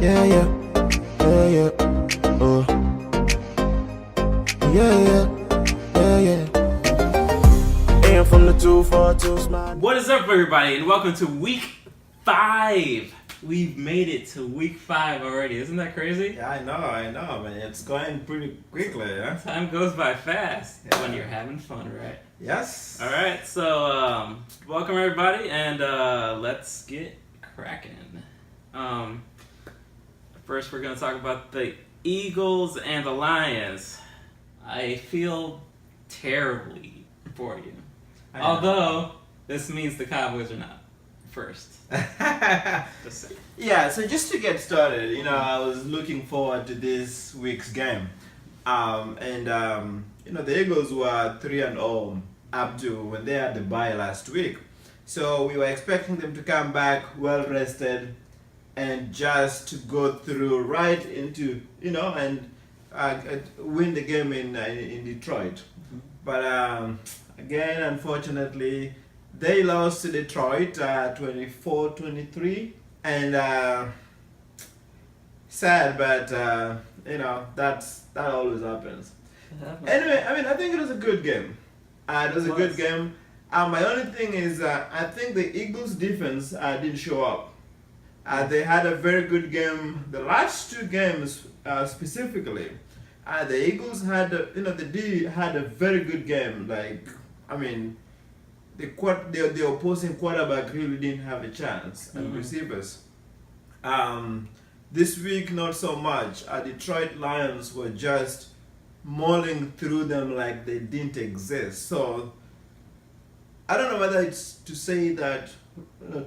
Yeah, yeah, yeah, yeah. Oh, yeah, yeah, yeah, yeah. And from the 242 smile. What is up, everybody, and welcome to week 5. We've made it to week 5 already. Isn't that crazy? Yeah, I know, man. It's going pretty quickly, yeah? Time goes by fast Yeah. when you're having fun, right? Yes. All right, so welcome everybody, and let's get cracking. First, we're gonna talk about the Eagles and the Lions. I feel terribly for you, I know. although this means the Cowboys are not first. Just saying. Yeah, so just to get started, I was looking forward to this week's game. The Eagles were 3-0 up to when they had the bye last week. So we were expecting them to come back well rested and just to go through right into, and win the game in Detroit. But again, unfortunately, they lost to Detroit 24-23, and sad, but that always happens. Anyway, I think it was a good game. It was a good game. My only thing is, I think the Eagles' defense didn't show up. They had a very good game. The last two games specifically, the Eagles had, the D had a very good game. The opposing quarterback really didn't have a chance, and receivers. This week, not so much. Detroit Lions were just mauling through them like they didn't exist. So I don't know whether it's to say that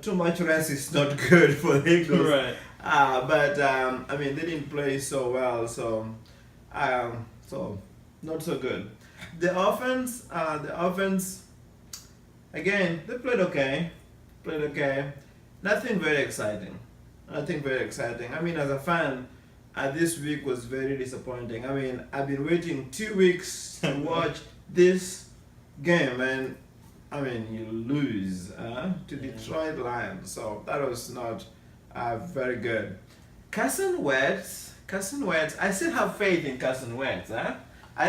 too much rest is not good for the Eagles. Right. But they didn't play so well, so not so good. The offense, again, they played okay. Nothing very exciting. As a fan, this week was very disappointing. I've been waiting 2 weeks to watch this game, and you lose to Detroit Lions, so that was not very good. Carson Wentz, I still have faith in Carson Wentz. I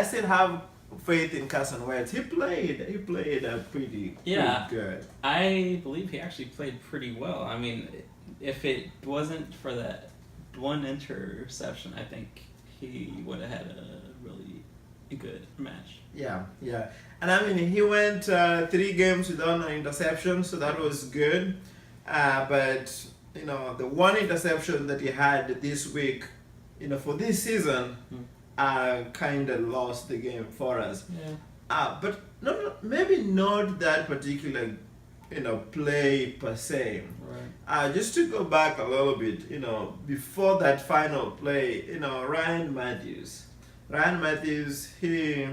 still have faith in Carson Wentz. He played pretty good. I believe he actually played pretty well. If it wasn't for that one interception, I think he would have had a really good match. Yeah. And he went 3 games without an interception, so that was good. But the one interception that he had this week, for this season, kind of lost the game for us. Yeah. But maybe not that particular, play per se. Right. Just to go back a little bit, before that final play, Ryan Matthews, he,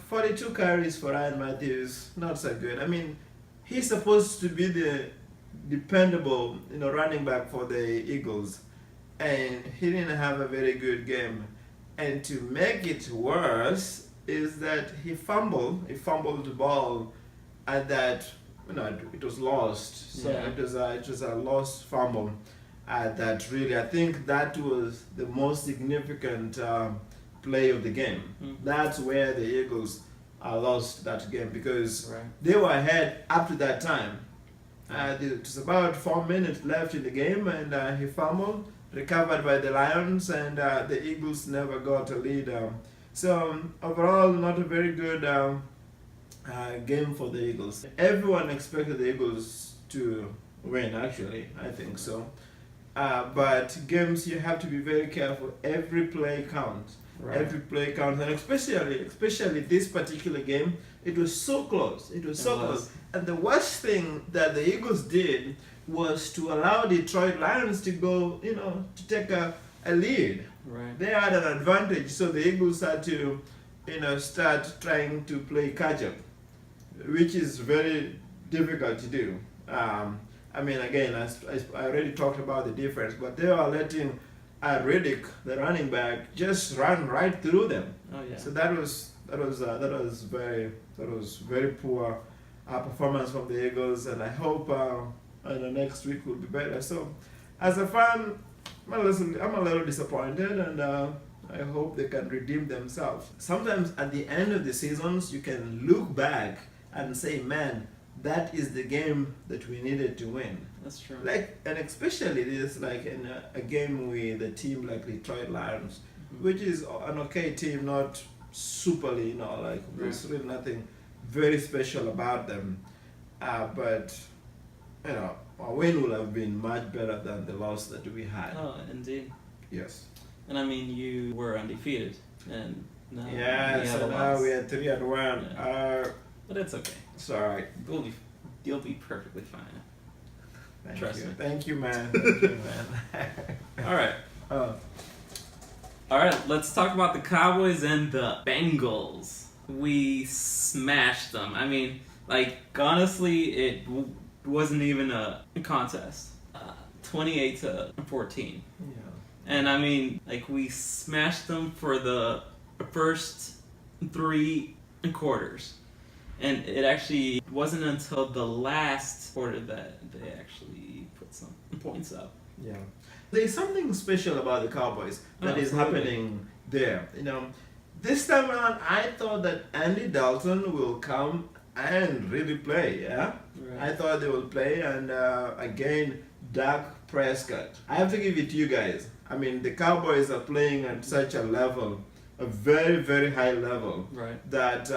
42 carries for Ryan Matthews, not so good. He's supposed to be the dependable, running back for the Eagles, and he didn't have a very good game. And to make it worse is that he fumbled the ball, and that it was lost. So Yeah. it was a lost fumble. That really, I think that was the most significant play of the game. That's where the Eagles lost that game, because they were ahead up to that time. It was about 4 minutes left in the game, and he fumbled, recovered by the Lions, and the Eagles never got a lead. So overall, not a very good game for the Eagles. Everyone expected the Eagles to win, actually, I think so. But games, you have to be very careful. Every play counts. Right. Every play counts, and especially this particular game, it was so close. It was so close. And the worst thing that the Eagles did was to allow Detroit Lions to go, to take a lead. Right. They had an advantage, so the Eagles had to, start trying to play catch up, which is very difficult to do. Again, I already talked about the difference, but they are letting Riddick, the running back, just run right through them. Oh yeah. So that was very poor performance from the Eagles, and I hope next week will be better. So, as a fan, I'm a little disappointed, and I hope they can redeem themselves. Sometimes at the end of the seasons, you can look back and say, man, that is the game that we needed to win. That's true. Like, and especially this, like in a game with a team like Detroit Lions, which is an okay team, not superly, like there's really nothing very special about them. But a win would have been much better than the loss that we had. Oh, indeed. Yes. And I mean, you were undefeated, and now Yeah, so now we are 3-1. Yeah. But it's okay. It's alright. You'll be perfectly fine. Trust me. Thank you, man. Thank you, man. All right. All right. Let's talk about the Cowboys and the Bengals. We smashed them. I mean, like, honestly, it wasn't even a contest. 28-14. Yeah. And I mean, like, we smashed them for the first 3 quarters. And it actually wasn't until the last quarter that they actually put some points up. Yeah. There's something special about the Cowboys that is happening there. This time around, I thought that Andy Dalton will come and really play, yeah? Right. I thought they will play, and again, Dak Prescott. I have to give it to you guys. I mean, the Cowboys are playing at such a level, a very, very high level, right, that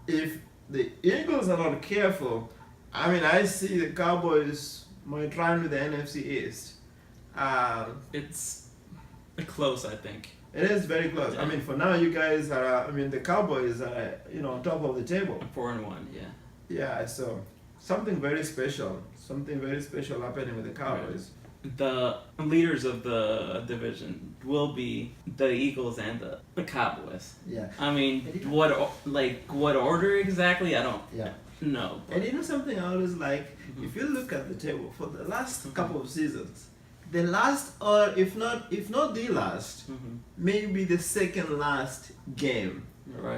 if the Eagles are not careful, I mean, I see the Cowboys might run with the NFC East. It's close, I think. It is very close. Yeah. I mean, for now, you guys are, the Cowboys are, on top of the table. 4-1, yeah. Yeah, so something very special happening with the Cowboys. Right. The leaders of the division will be the Eagles and the Cowboys. Yeah. I mean, what order exactly? I don't know. But. And something I always like, if you look at the table for the last couple of seasons, the last, or if not the last, maybe the second last game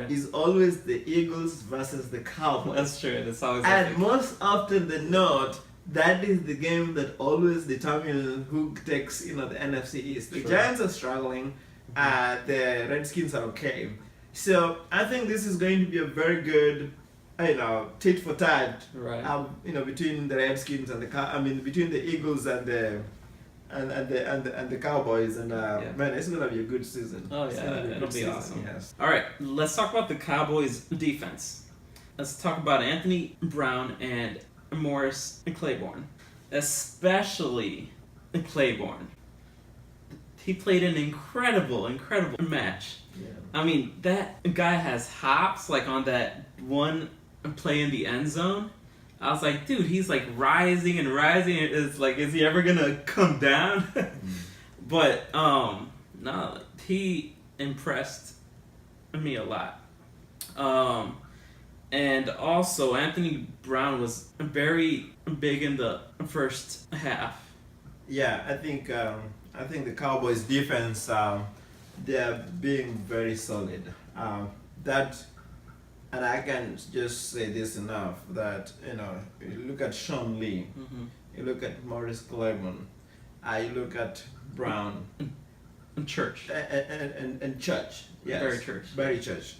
is always the Eagles versus the Cowboys. That's true. That's always. And most often than not, that is the game that always determines who takes the NFC East. The Giants are struggling, the Redskins are okay. So I think this is going to be a very good, tit for tat. Right. Between the Redskins and between the Eagles and the Cowboys, and man, it's gonna be a good season. Oh yeah, it'll be awesome. Yes. All right, let's talk about the Cowboys defense. Let's talk about Anthony Brown and Morris Claiborne, especially Claiborne. He played an incredible match. Yeah. I mean, that guy has hops, like on that one play in the end zone. I was like, dude, he's like rising and rising. It's like, is he ever gonna come down? But no, he impressed me a lot. And also, Anthony Brown was very big in the first half. Yeah, I think the Cowboys defense, they're being very solid. And I can just say this enough, that you look at Sean Lee, you look at Morris Claiborne, you look at Brown, and Church, and Church, yes, Barry Church.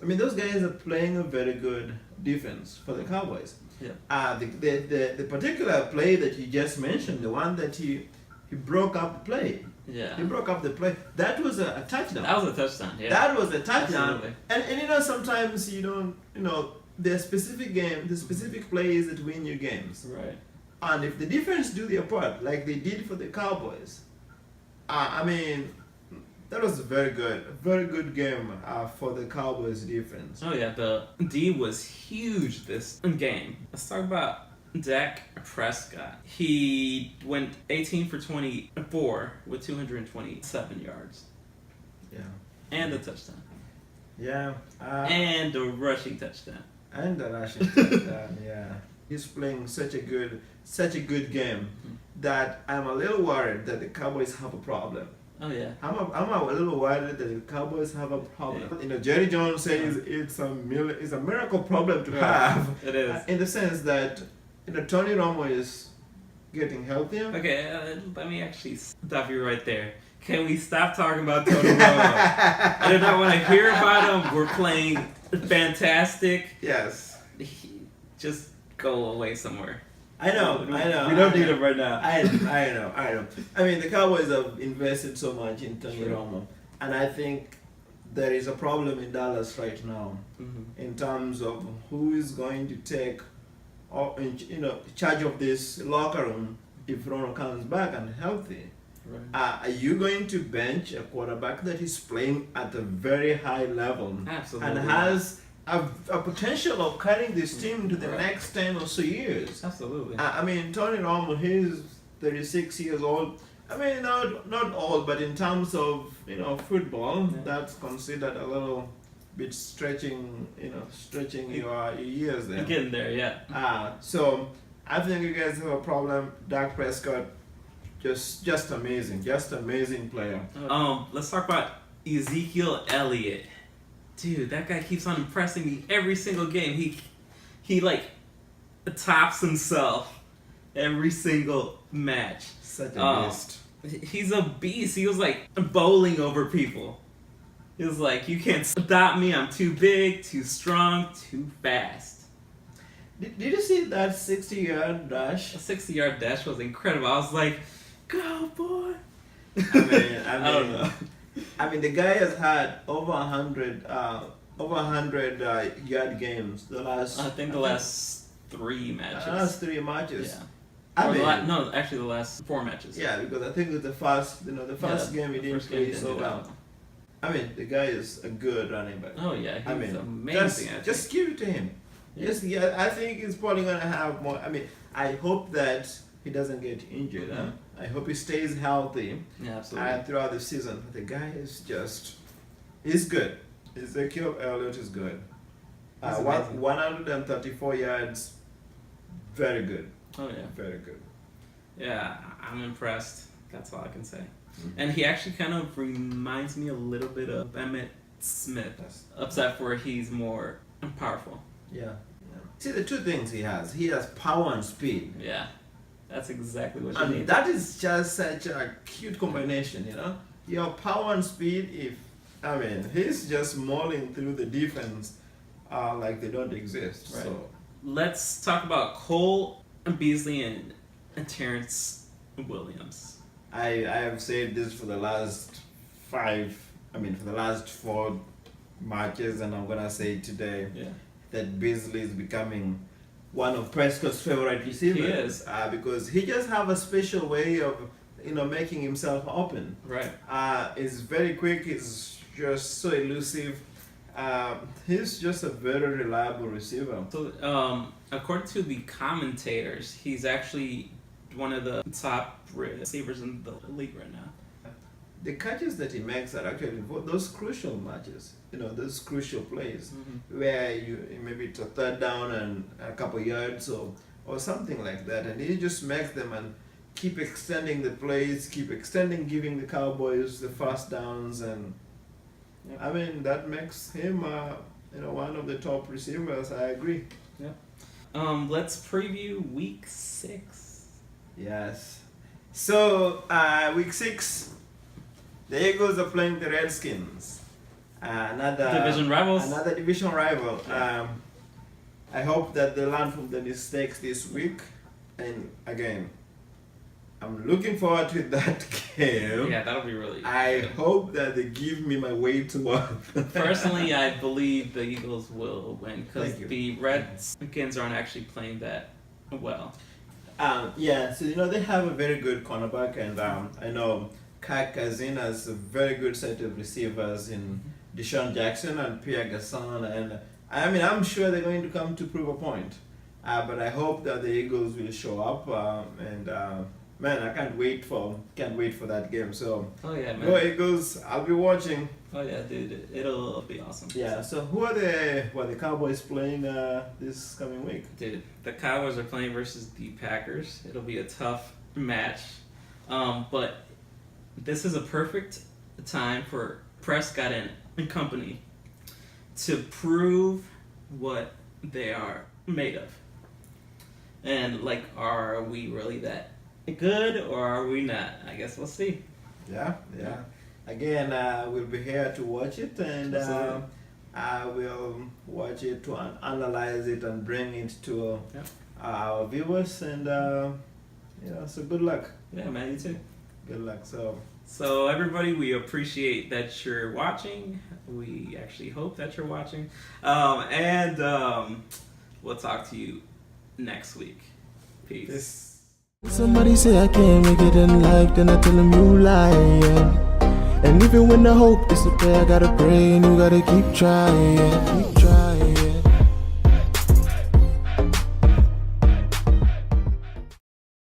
Those guys are playing a very good defense for the Cowboys. Yeah. The particular play that you just mentioned, the one that he broke up the play. Yeah. He broke up the play. That was a touchdown. That was a touchdown, yeah. That was a touchdown. Absolutely. And sometimes you don't, the specific plays that win you games. Right. And if the defense do their part, like they did for the Cowboys, that was a very good game for the Cowboys defense. Oh yeah, the D was huge this game. Let's talk about Dak Prescott. He went 18 for 24 with 227 yards. Yeah. And a touchdown. Yeah. And a rushing touchdown. And a rushing touchdown, yeah. He's playing such a good game that I'm a little worried that the Cowboys have a problem. Oh yeah. I'm a little worried that the Cowboys have a problem. Yeah. Jerry Jones says it's a miracle problem to have. It is. In the sense that Tony Romo is getting healthier. Okay, let me actually stop you right there. Can we stop talking about Tony Romo? I do not want to hear about him. We're playing fantastic. Yes. Just go away somewhere. I know. We don't need him right now. I know. I mean, the Cowboys have invested so much in Tony Romo, and I think there is a problem in Dallas right now in terms of who is going to take, charge of this locker room if Romo comes back and healthy. Right. Are you going to bench a quarterback that is playing at a very high level Absolutely. and has a potential of carrying this team to the next 10 or so years? Absolutely. I mean, Tony Romo, he's 36 years old. I mean, not old, but in terms of football, that's considered a little bit stretching your years there. Getting there, yeah. So I think you guys have a problem. Dak Prescott, just amazing player. Let's talk about Ezekiel Elliott. Dude, that guy keeps on impressing me every single game. He like tops himself every single match. Such a beast. He's a beast. He was like bowling over people. He was like, you can't stop me. I'm too big, too strong, too fast. Did you see that 60-yard dash? A 60-yard dash was incredible. I was like, go boy. I don't know. I mean, the guy has had over 100 yard games. The last 3 matches. The last 3 matches. Yeah. The last 4 matches. Yeah, because I think it was the first game he didn't play so well. I mean, the guy is a good running back. Oh yeah, he's amazing. Just give it to him. Yeah. Yes, yeah, I think he's probably gonna have more. I mean, I hope that he doesn't get injured. I hope he stays healthy. Yeah, absolutely. Throughout the season. The guy is he's good. Ezekiel Elliott is good. 134 yards, very good. Oh yeah, very good. Yeah, I'm impressed. That's all I can say. And he actually kind of reminds me a little bit of Emmitt Smith, except for he's more powerful. Yeah. See, the two things he has power and speed. Yeah, that's exactly what you need. That is just such a cute combination, Your power and speed, he's just mauling through the defense like they don't exist. Right. So let's talk about Cole Beasley and Terrence Williams. I have said this for the last 4 matches, and I'm gonna say today that Beasley is becoming one of Prescott's favorite receivers. He is. Because he just have a special way of making himself open. Right. He's very quick. He's just so elusive. He's just a very reliable receiver. So, according to the commentators, he's actually one of the top receivers in the league right now. The catches that he makes are actually those crucial matches, those crucial plays where you maybe it's a third down and a couple yards or something like that, and he just makes them and keep extending the plays, giving the Cowboys the first downs, and that makes him one of the top receivers. I agree. Yeah. Let's preview week 6. Yes. So, week 6, the Eagles are playing the Redskins. Another division rivals. Another division rival. I hope that they learn from the mistakes this week. And again, I'm looking forward to that game. Yeah, that'll be really I good. hope that they give me my way to work. Personally, I believe the Eagles will win because the Redskins aren't actually playing that well. So they have a very good cornerback, and I know Kirk Cousins has a very good set of receivers in Deshaun Jackson and Pierre Garçon, and I'm sure they're going to come to prove a point. But I hope that the Eagles will show up, and I can't wait for that game. So man. Go Eagles! I'll be watching. Oh yeah, dude, it'll be awesome. Yeah. So who are the Cowboys playing this coming week? Dude, the Cowboys are playing versus the Packers. It'll be a tough match, but this is a perfect time for Prescott and company to prove what they are made of. And are we really that good or are we not? I guess we'll see. Yeah. Again, we'll be here to watch it, and I will watch it to analyze it and bring it to our viewers. And so good luck. Yeah, man, you too. Good luck. So everybody, we appreciate that you're watching. We actually hope that you're watching, and we'll talk to you next week. Peace. Somebody say I can't make it in life, then I tell them you lying. And even when the hope disappears, I gotta pray and you gotta keep trying, keep trying.